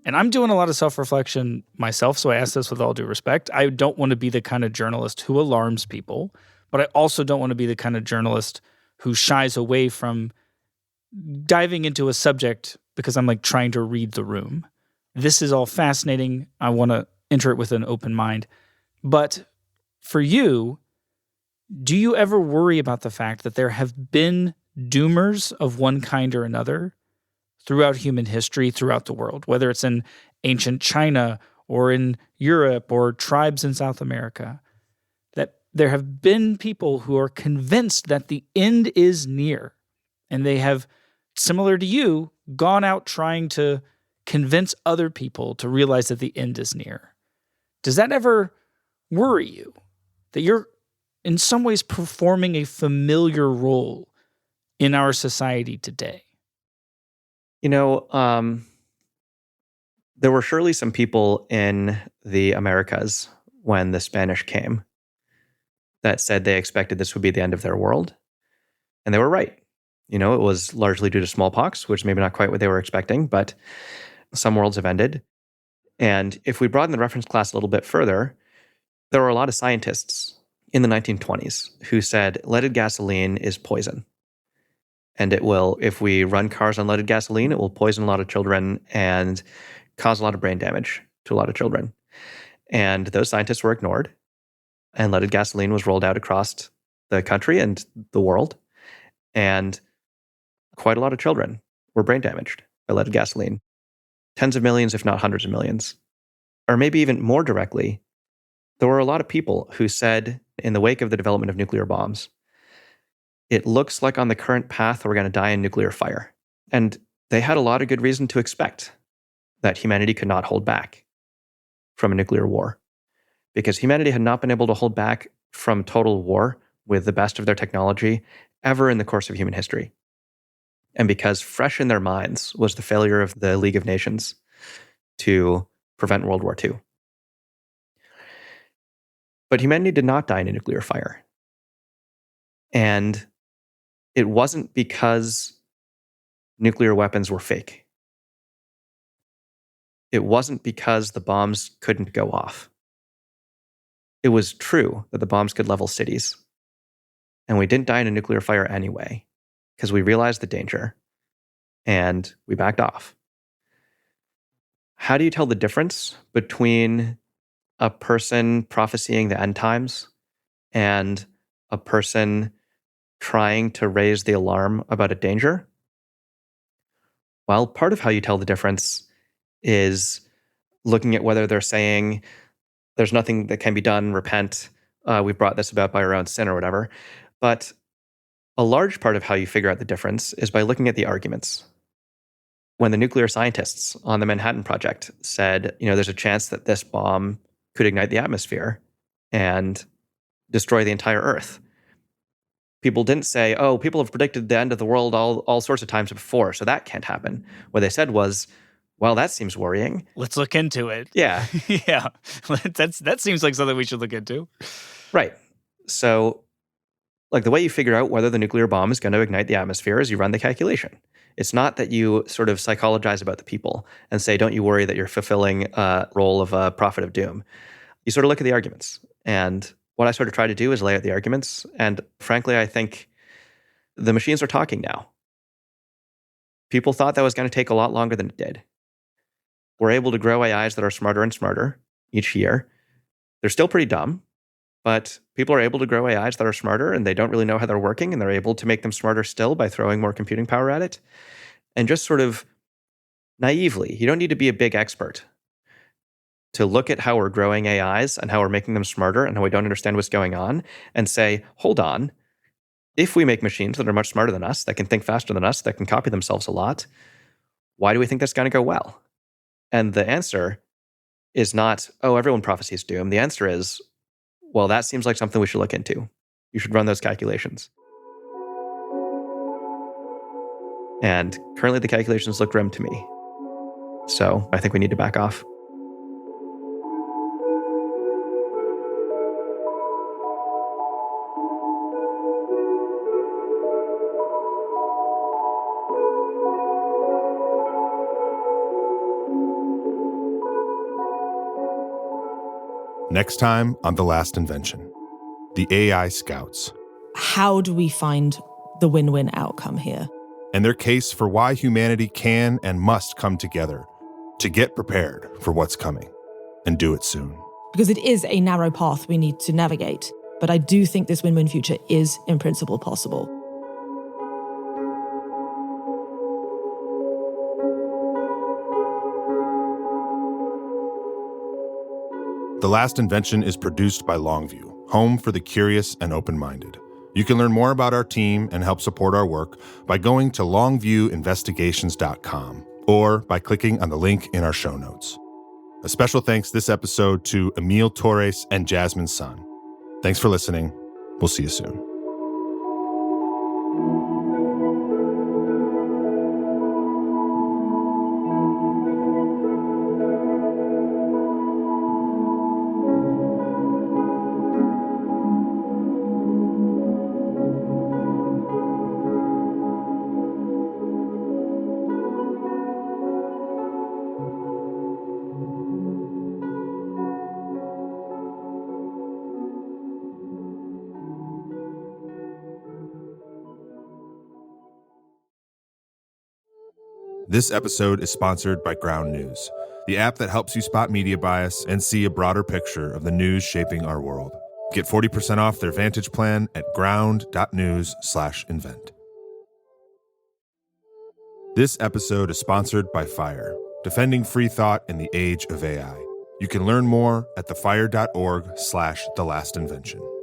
And I'm doing a lot of self-reflection myself, so I ask this with all due respect. I don't want to be the kind of journalist who alarms people, but I also don't want to be the kind of journalist who shies away from diving into a subject because I'm trying to read the room. This is all fascinating. I want to enter it with an open mind. But for you, do you ever worry about the fact that there have been doomers of one kind or another throughout human history, throughout the world, whether it's in ancient China or in Europe or tribes in South America, that there have been people who are convinced that the end is near, and they have, similar to you, gone out trying to convince other people to realize that the end is near. Does that ever worry you that you're in some ways performing a familiar role in our society today? You know, there were surely some people in the Americas when the Spanish came that said they expected this would be the end of their world. And they were right. You know, it was largely due to smallpox, which maybe not quite what they were expecting, but some worlds have ended. And if we broaden the reference class a little bit further, there were a lot of scientists in the 1920s who said leaded gasoline is poison. And it will, if we run cars on leaded gasoline, it will poison a lot of children and cause a lot of brain damage to a lot of children. And those scientists were ignored. And leaded gasoline was rolled out across the country and the world. And quite a lot of children were brain damaged by leaded gasoline. Tens of millions, if not hundreds of millions. Or maybe even more directly, there were a lot of people who said, in the wake of the development of nuclear bombs, it looks like on the current path we're going to die in nuclear fire. And they had a lot of good reason to expect that humanity could not hold back from a nuclear war. Because humanity had not been able to hold back from total war with the best of their technology ever in the course of human history. And because fresh in their minds was the failure of the League of Nations to prevent World War II. But humanity did not die in a nuclear fire. And it wasn't because nuclear weapons were fake. It wasn't because the bombs couldn't go off. It was true that the bombs could level cities. And we didn't die in a nuclear fire anyway, because we realized the danger and we backed off. How do you tell the difference between a person prophesying the end times and a person trying to raise the alarm about a danger? Well, part of how you tell the difference is looking at whether they're saying there's nothing that can be done, repent, we brought this about by our own sin or whatever. But a large part of how you figure out the difference is by looking at the arguments. When the nuclear scientists on the Manhattan Project said, you know, there's a chance that this bomb could ignite the atmosphere and destroy the entire Earth. People didn't say, oh, people have predicted the end of the world all sorts of times before, so that can't happen. What they said was, well, that seems worrying. Let's look into it. Yeah. Yeah. That seems like something we should look into. Right. So, like, the way you figure out whether the nuclear bomb is going to ignite the atmosphere is you run the calculation. It's not that you sort of psychologize about the people and say, don't you worry that you're fulfilling a role of a prophet of doom. You sort of look at the arguments. And what I sort of try to do is lay out the arguments. And frankly, I think the machines are talking now. People thought that was going to take a lot longer than it did. We're able to grow AIs that are smarter and smarter each year. They're still pretty dumb, but people are able to grow AIs that are smarter and they don't really know how they're working, and they're able to make them smarter still by throwing more computing power at it. And just sort of naively, you don't need to be a big expert to look at how we're growing AIs and how we're making them smarter and how we don't understand what's going on and say, hold on, if we make machines that are much smarter than us, that can think faster than us, that can copy themselves a lot, why do we think that's going to go well? And the answer is not, oh, everyone prophesies doom. The answer is, well, that seems like something we should look into. You should run those calculations. And currently the calculations look grim to me. So I think we need to back off. Next time on The Last Invention, the AI Scouts. How do we find the win-win outcome here? And their case for why humanity can and must come together to get prepared for what's coming, and do it soon. Because it is a narrow path we need to navigate, but I do think this win-win future is, in principle, possible. The Last Invention is produced by Longview, home for the curious and open-minded. You can learn more about our team and help support our work by going to longviewinvestigations.com or by clicking on the link in our show notes. A special thanks this episode to Emil Torres and Jasmine Sun. Thanks for listening. We'll see you soon. This episode is sponsored by Ground News, the app that helps you spot media bias and see a broader picture of the news shaping our world. Get 40% off their Vantage plan at ground.news/invent. This episode is sponsored by FIRE, defending free thought in the age of AI. You can learn more at thefire.org/thelastinvention.